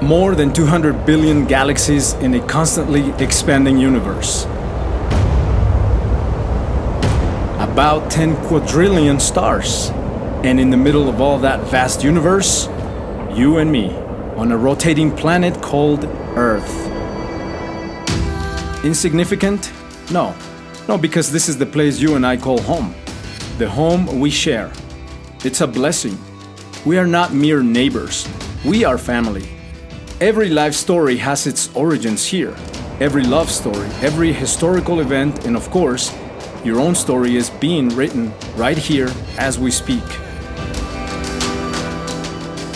More than 200 billion galaxies in a constantly expanding universe. About 10 quadrillion stars. And in the middle of all that vast universe, you and me, on a rotating planet called Earth. Insignificant? No. No, because this is the place you and I call home. The home we share. It's a blessing. We are not mere neighbors. We are family. Every life story has its origins here. Every love story, every historical event, and of course, your own story is being written right here as we speak.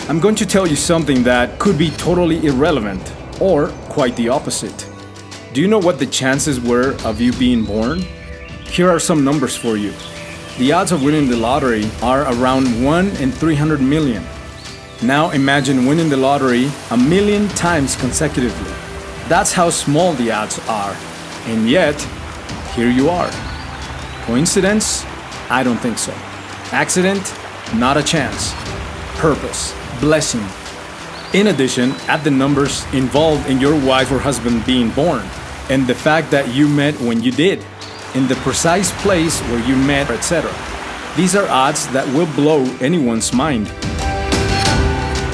I'm going to tell you something that could be totally irrelevant, or quite the opposite. Do you know what the chances were of you being born? Here are some numbers for you. The odds of winning the lottery are around 1 in 300 million. Now imagine winning the lottery 1 million times consecutively. That's how small the odds are. And yet, here you are. Coincidence? I don't think so. Accident? Not a chance. Purpose. Blessing. In addition, add the numbers involved in your wife or husband being born, and the fact that you met when you did, in the precise place where you met, etc. These are odds that will blow anyone's mind.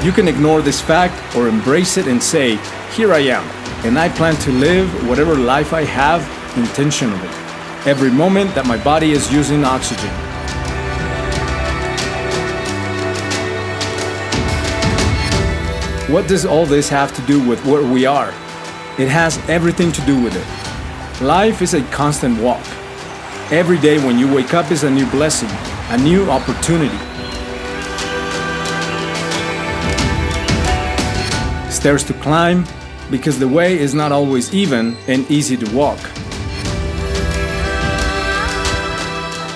You can ignore this fact or embrace it and say, here I am, and I plan to live whatever life I have intentionally, every moment that my body is using oxygen. What does all this have to do with where we are? It has everything to do with it. Life is a constant walk. Every day when you wake up is a new blessing, a new opportunity. Stairs to climb, because the way is not always even and easy to walk.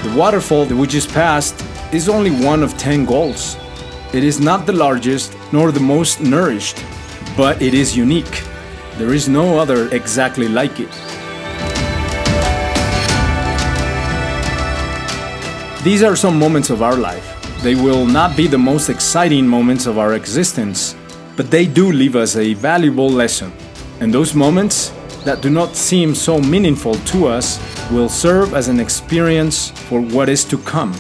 The waterfall that we just passed is only one of 10 goals. It is not the largest nor the most nourished, but it is unique. There is no other exactly like it. These are some moments of our life. They will not be the most exciting moments of our existence, but they do leave us a valuable lesson. And those moments that do not seem so meaningful to us will serve as an experience for what is to come.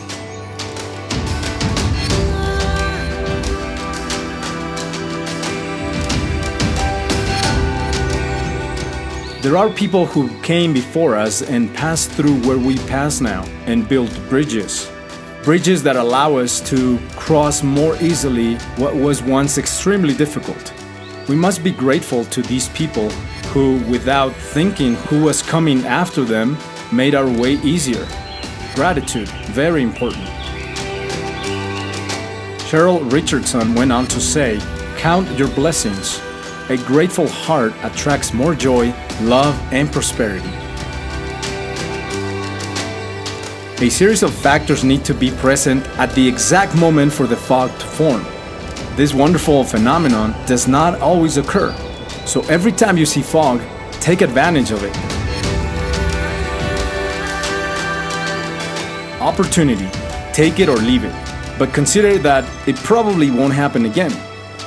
There are people who came before us and passed through where we pass now and built bridges. Bridges that allow us to cross more easily what was once extremely difficult. We must be grateful to these people who, without thinking who was coming after them, made our way easier. Gratitude, very important. Cheryl Richardson went on to say, "Count your blessings. A grateful heart attracts more joy, love, and prosperity." A series of factors need to be present at the exact moment for the fog to form. This wonderful phenomenon does not always occur, so every time you see fog, take advantage of it. Opportunity, take it or leave it, but consider that it probably won't happen again.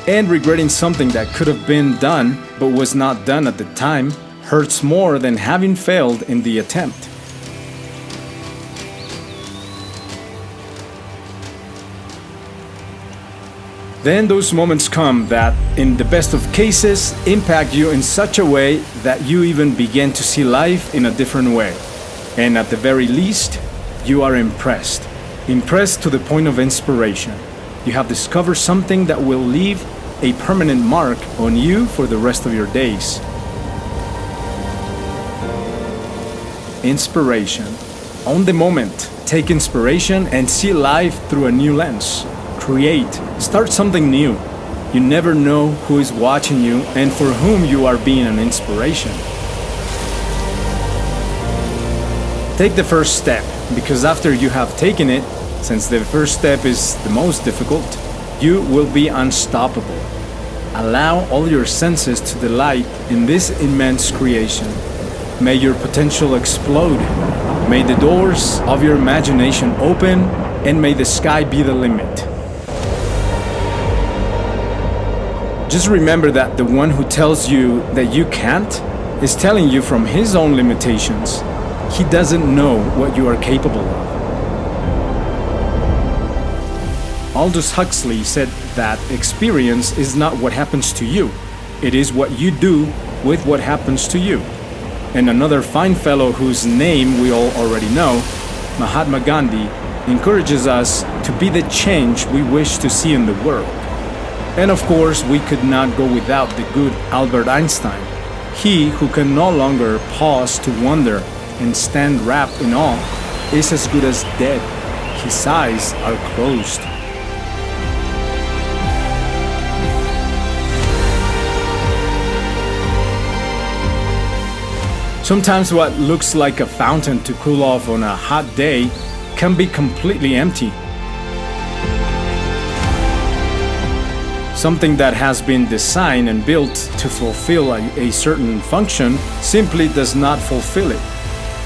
And regretting something that could have been done but was not done at the time hurts more than having failed in the attempt. Then those moments come that, in the best of cases, impact you in such a way that you even begin to see life in a different way. And at the very least, you are impressed. Impressed to the point of inspiration. You have discovered something that will leave a permanent mark on you for the rest of your days. Inspiration. On the moment, take inspiration and see life through a new lens. Create. Start something new. You never know who is watching you and for whom you are being an inspiration. Take the first step, because after you have taken it, since the first step is the most difficult, you will be unstoppable. Allow all your senses to delight in this immense creation. May your potential explode. May the doors of your imagination open, and may the sky be the limit. Just remember that the one who tells you that you can't is telling you from his own limitations. He doesn't know what you are capable of. Aldous Huxley said that experience is not what happens to you, it is what you do with what happens to you. And another fine fellow whose name we all already know, Mahatma Gandhi, encourages us to be the change we wish to see in the world. And of course, we could not go without the good Albert Einstein. He who can no longer pause to wonder and stand wrapped in awe is as good as dead. His eyes are closed. Sometimes what looks like a fountain to cool off on a hot day can be completely empty. Something that has been designed and built to fulfill a certain function simply does not fulfill it.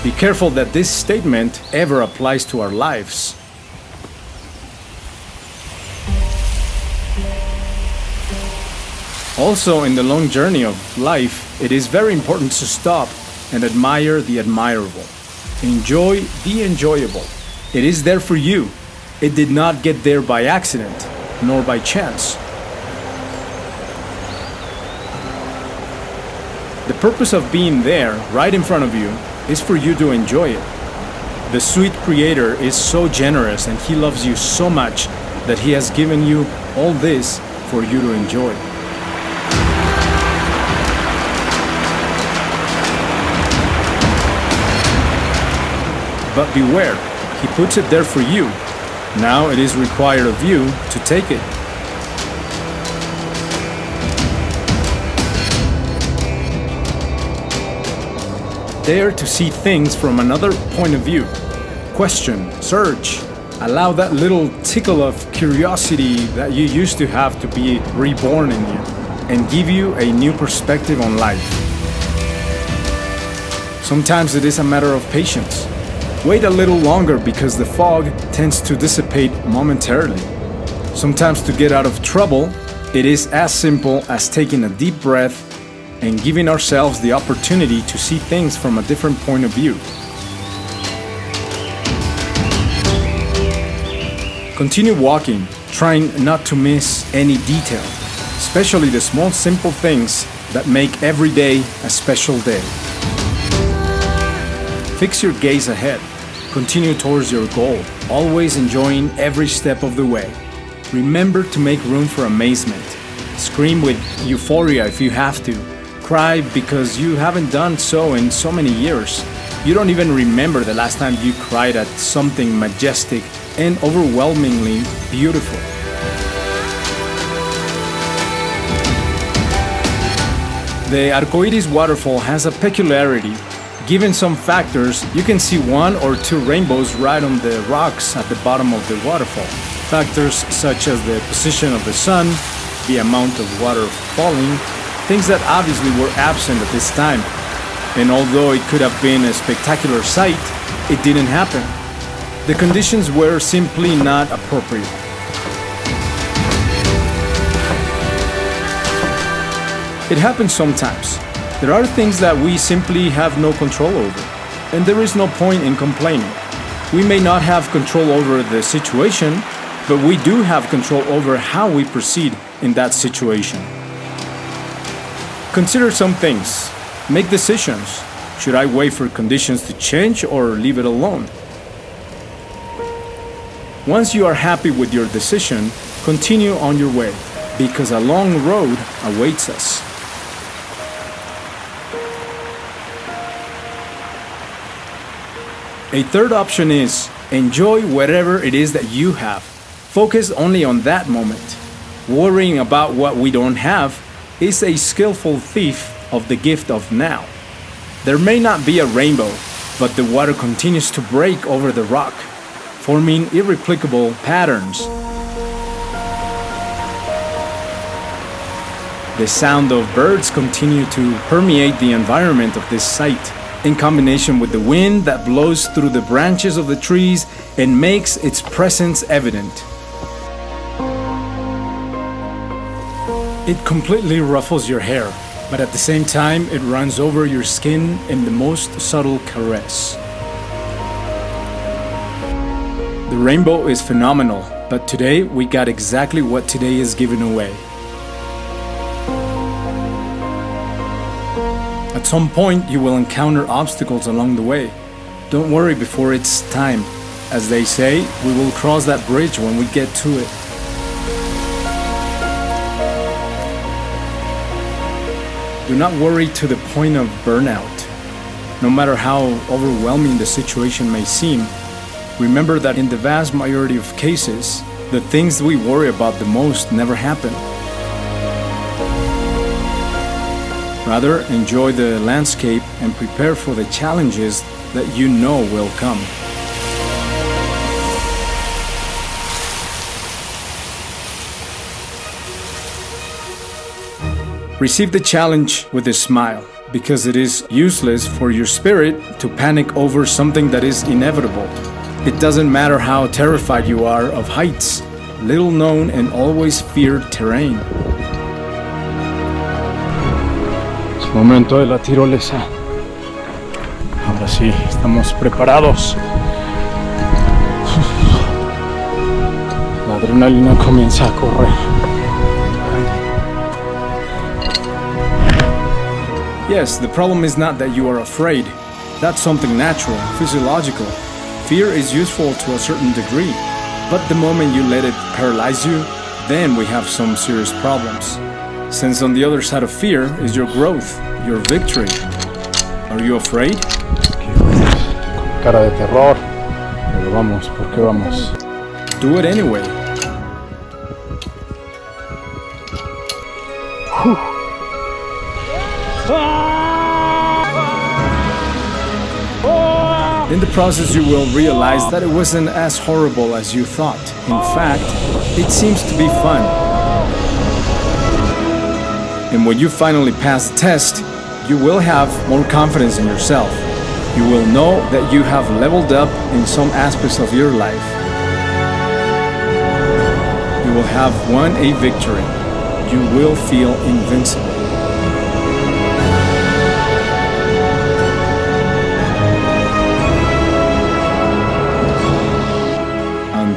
Be careful that this statement ever applies to our lives. Also, in the long journey of life, it is very important to stop and admire the admirable. Enjoy the enjoyable. It is there for you. It did not get there by accident, nor by chance. The purpose of being there, right in front of you, is for you to enjoy it. The sweet Creator is so generous and He loves you so much that He has given you all this for you to enjoy. But beware, He puts it there for you. Now it is required of you to take it. Dare to see things from another point of view. Question, search, allow that little tickle of curiosity that you used to have to be reborn in you and give you a new perspective on life. Sometimes it is a matter of patience. Wait a little longer because the fog tends to dissipate momentarily. Sometimes to get out of trouble, it is as simple as taking a deep breath and giving ourselves the opportunity to see things from a different point of view. Continue walking, trying not to miss any detail, especially the small simple things that make every day a special day. Fix your gaze ahead. Continue towards your goal, always enjoying every step of the way. Remember to make room for amazement. Scream with euphoria if you have to. Cry because you haven't done so in so many years. You don't even remember the last time you cried at something majestic and overwhelmingly beautiful. The ARCOIRIS waterfall has a peculiarity. Given some factors, you can see one or two rainbows right on the rocks at the bottom of the waterfall. Factors such as the position of the sun, the amount of water falling, things that obviously were absent at this time. And although it could have been a spectacular sight, it didn't happen. The conditions were simply not appropriate. It happens sometimes. There are things that we simply have no control over, and there is no point in complaining. We may not have control over the situation, but we do have control over how we proceed in that situation. Consider some things. Make decisions. Should I wait for conditions to change or leave it alone? Once you are happy with your decision, continue on your way, because a long road awaits us. A third option is enjoy whatever it is that you have. Focus only on that moment. Worrying about what we don't have is a skillful thief of the gift of now. There may not be a rainbow, but the water continues to break over the rock, forming irreplicable patterns. The sound of birds continue to permeate the environment of this site, in combination with the wind that blows through the branches of the trees and makes its presence evident. It completely ruffles your hair, but at the same time, it runs over your skin in the most subtle caress. The rainbow is phenomenal, but today we got exactly what today is giving away. At some point, you will encounter obstacles along the way. Don't worry before it's time. As they say, we will cross that bridge when we get to it. Do not worry to the point of burnout. No matter how overwhelming the situation may seem, remember that in the vast majority of cases, the things we worry about the most never happen. Rather, enjoy the landscape and prepare for the challenges that you know will come. Receive the challenge with a smile, because it is useless for your spirit to panic over something that is inevitable. It doesn't matter how terrified you are of heights, little known and always feared terrain. Es momento de la tirolesa. Ahora sí, estamos preparados. La adrenalina comienza a correr. Yes, the problem is not that you are afraid. That's something natural, physiological. Fear is useful to a certain degree, but the moment you let it paralyze you, then we have some serious problems. Since on the other side of fear is your growth, your victory. Are you afraid? Cara de terror. Pero vamos, ¿por qué vamos? Do it anyway. In the process, you will realize that it wasn't as horrible as you thought. In fact, it seems to be fun. And when you finally pass the test, you will have more confidence in yourself. You will know that you have leveled up in some aspects of your life. You will have won a victory. You will feel invincible.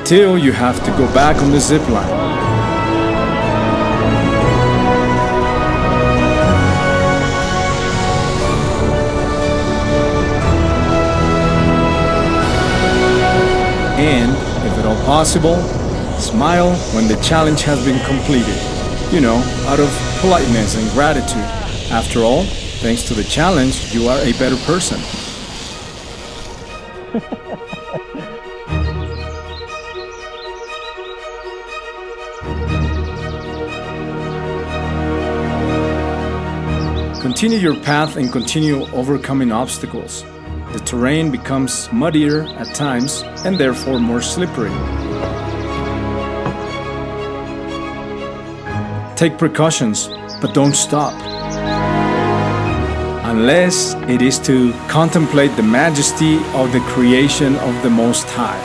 Until you have to go back on the zip line. And, if at all possible, smile when the challenge has been completed. You know, out of politeness and gratitude. After all, thanks to the challenge, you are a better person. Continue your path and continue overcoming obstacles. The terrain becomes muddier at times and therefore more slippery. Take precautions, but don't stop. Unless it is to contemplate the majesty of the creation of the Most High.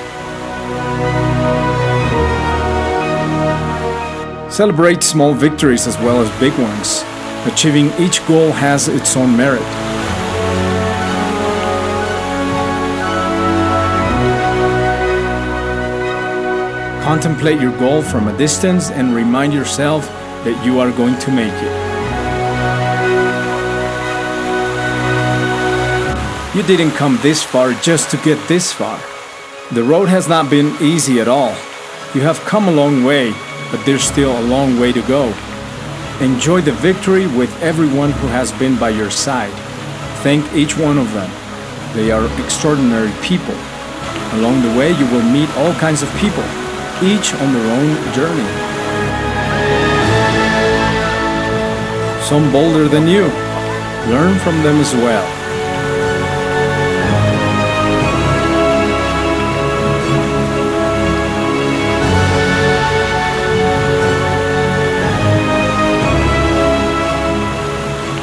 Celebrate small victories as well as big ones. Achieving each goal has its own merit. Contemplate your goal from a distance and remind yourself that you are going to make it. You didn't come this far just to get this far. The road has not been easy at all. You have come a long way, but there's still a long way to go. Enjoy the victory with everyone who has been by your side. Thank each one of them. They are extraordinary people. Along the way, you will meet all kinds of people, each on their own journey. Some bolder than you. Learn from them as well.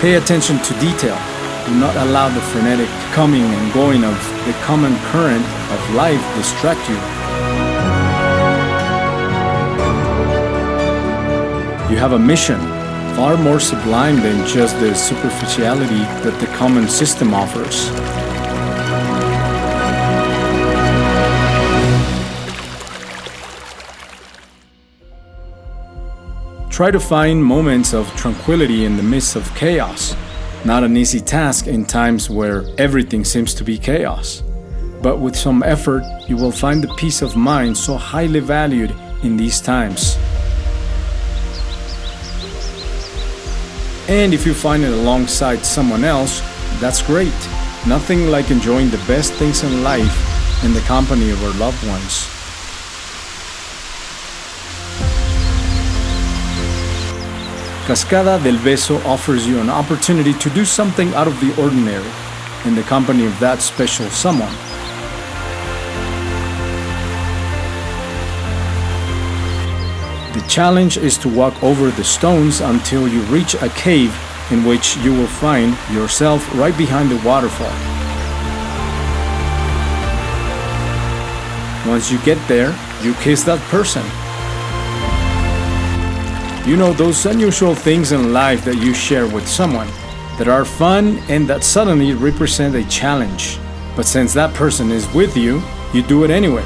Pay attention to detail. Do not allow the frenetic coming and going of the common current of life distract you. You have a mission, far more sublime than just the superficiality that the common system offers. Try to find moments of tranquility in the midst of chaos. Not an easy task in times where everything seems to be chaos. But with some effort, you will find the peace of mind so highly valued in these times. And if you find it alongside someone else, that's great. Nothing like enjoying the best things in life in the company of our loved ones. Cascada del Beso offers you an opportunity to do something out of the ordinary in the company of that special someone. The challenge is to walk over the stones until you reach a cave in which you will find yourself right behind the waterfall. Once you get there, you kiss that person. You know, those unusual things in life that you share with someone that are fun and that suddenly represent a challenge. But since that person is with you, you do it anyway.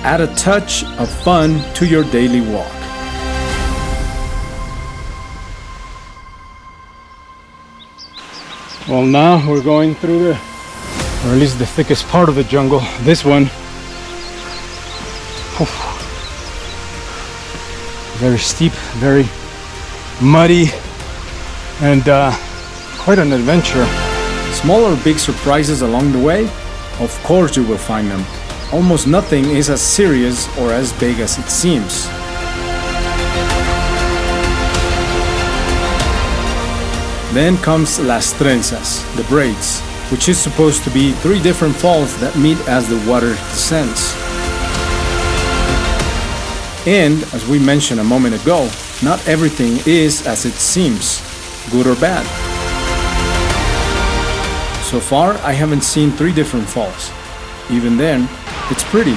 Add a touch of fun to your daily walk. Well, now we're going through or at least the thickest part of the jungle. This one, very steep, very muddy, and quite an adventure. Small or big surprises along the way? Of course you will find them. Almost nothing is as serious or as big as it seems. Then comes Las Trenzas, the braids, which is supposed to be 3 different falls that meet as the water descends. And, as we mentioned a moment ago, not everything is as it seems, good or bad. So far, I haven't seen 3 different falls. Even then, it's pretty.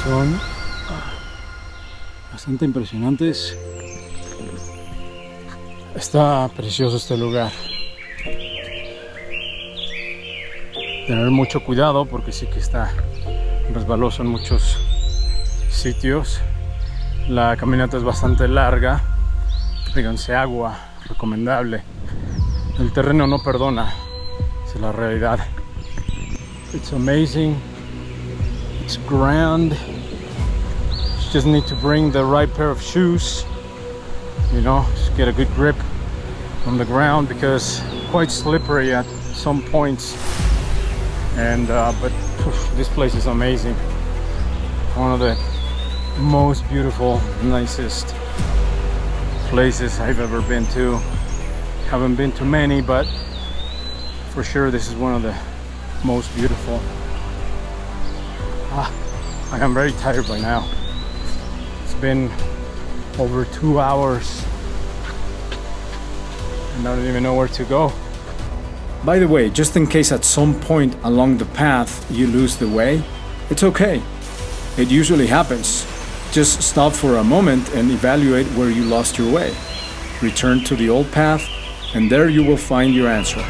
Son bastante impresionantes. Está precioso este lugar. Tener mucho cuidado porque sí que está resbaloso en muchos sitios. La caminata es bastante larga. Tráiganse agua, recomendable. El terreno no perdona, esa es la realidad. It's amazing. It's grand. You just need to bring the right pair of shoes. You know, just get a good grip on the ground because quite slippery at some points. And but this place is amazing. One of the most beautiful, nicest places I've ever been to. Haven't been to many, but for sure this is one of the most beautiful. I am very tired by now. It's been over 2 hours and I don't even know where to go. By the way, just in case at some point along the path you lose the way, it's okay. It usually happens. Just stop for a moment and evaluate where you lost your way. Return to the old path, and there you will find your answer.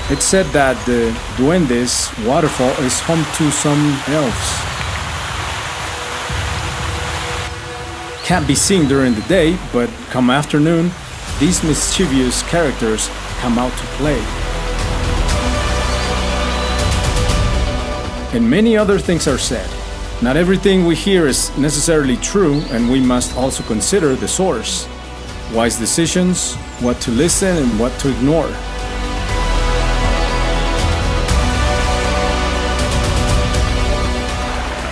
It's said that the Duendes waterfall is home to some elves. Can't be seen during the day, but come afternoon, these mischievous characters come out to play. And many other things are said. Not everything we hear is necessarily true, and we must also consider the source. Wise decisions, what to listen and what to ignore.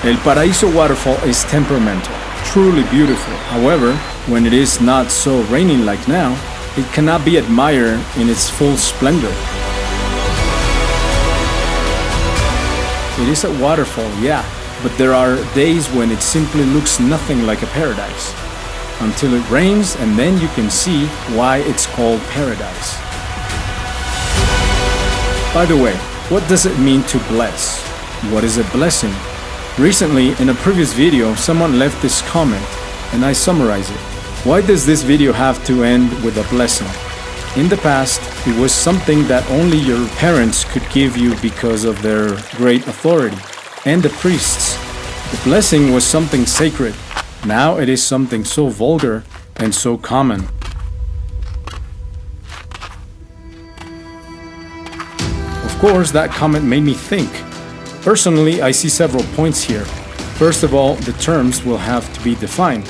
El Paraíso waterfall is temperamental, truly beautiful. However, when it is not so raining like now, it cannot be admired in its full splendor. It is a waterfall, yeah, but there are days when it simply looks nothing like a paradise. until it rains, and then you can see why it's called paradise. By the way, what does it mean to bless? What is a blessing? Recently, in a previous video, someone left this comment, and I summarize it. Why does this video have to end with a blessing? In the past, it was something that only your parents could give you because of their great authority, and the priests. The blessing was something sacred. Now it is something so vulgar and so common. Of course, that comment made me think. Personally, I see several points here. First of all, the terms will have to be defined.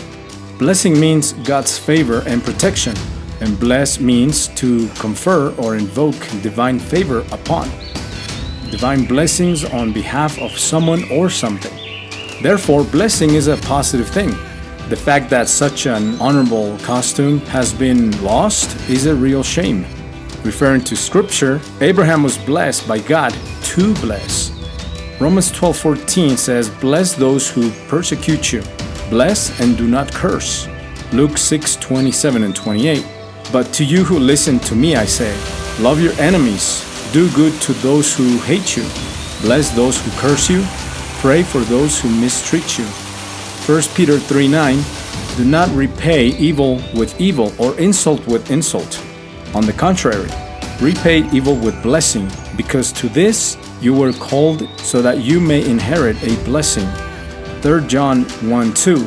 Blessing means God's favor and protection, and bless means to confer or invoke divine favor upon. Divine blessings on behalf of someone or something. Therefore, blessing is a positive thing. The fact that such an honorable costume has been lost is a real shame. Referring to Scripture, Abraham was blessed by God to bless. Romans 12:14 says, "Bless those who persecute you. Bless and do not curse." Luke 6:27 and 28. "But to you who listen to me I say, love your enemies, do good to those who hate you, bless those who curse you, pray for those who mistreat you." 1 Peter 3:9. "Do not repay evil with evil or insult with insult. On the contrary, repay evil with blessing, because to this you were called, so that you may inherit a blessing." 3 John 1:2.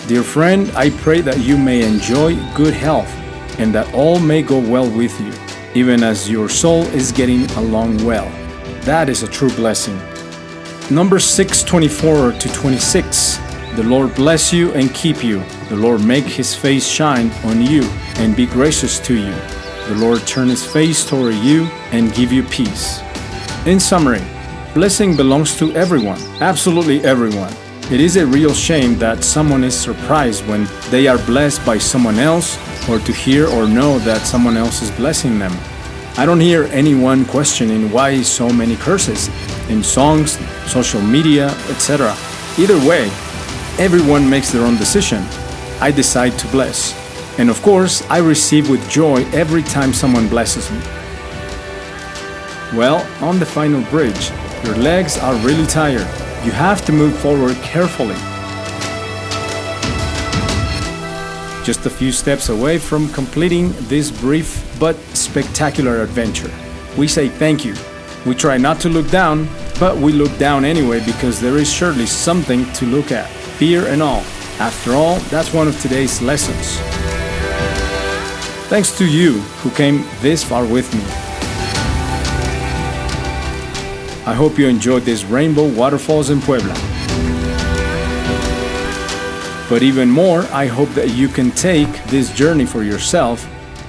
"Dear friend, I pray that you may enjoy good health, and that all may go well with you, even as your soul is getting along well." That is a true blessing. Numbers 6:24 to 26. "The Lord bless you and keep you. The Lord make his face shine on you and be gracious to you. The Lord turn his face toward you and give you peace." In summary, blessing belongs to everyone, absolutely everyone. It is a real shame that someone is surprised when they are blessed by someone else, or to hear or know that someone else is blessing them. I don't hear anyone questioning why so many curses in songs, social media, etc. Either way, everyone makes their own decision. I decide to bless. And of course, I receive with joy every time someone blesses me. Well, on the final bridge, your legs are really tired. You have to move forward carefully. Just a few steps away from completing this brief but spectacular adventure. We say thank you. We try not to look down, but we look down anyway because there is surely something to look at, fear and all. After all, that's one of today's lessons. Thanks to you who came this far with me. I hope you enjoyed these rainbow waterfalls in Puebla. But even more, I hope that you can take this journey for yourself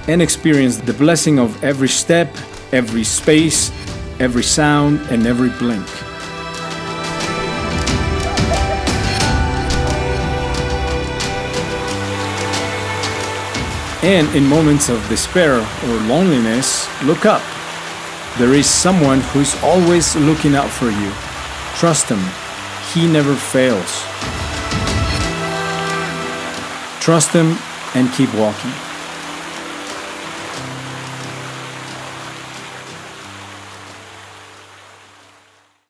and experience the blessing of every step, every space, every sound, and every blink. And in moments of despair or loneliness, look up. There is someone who's always looking out for you. Trust him. He never fails. Trust him and keep walking.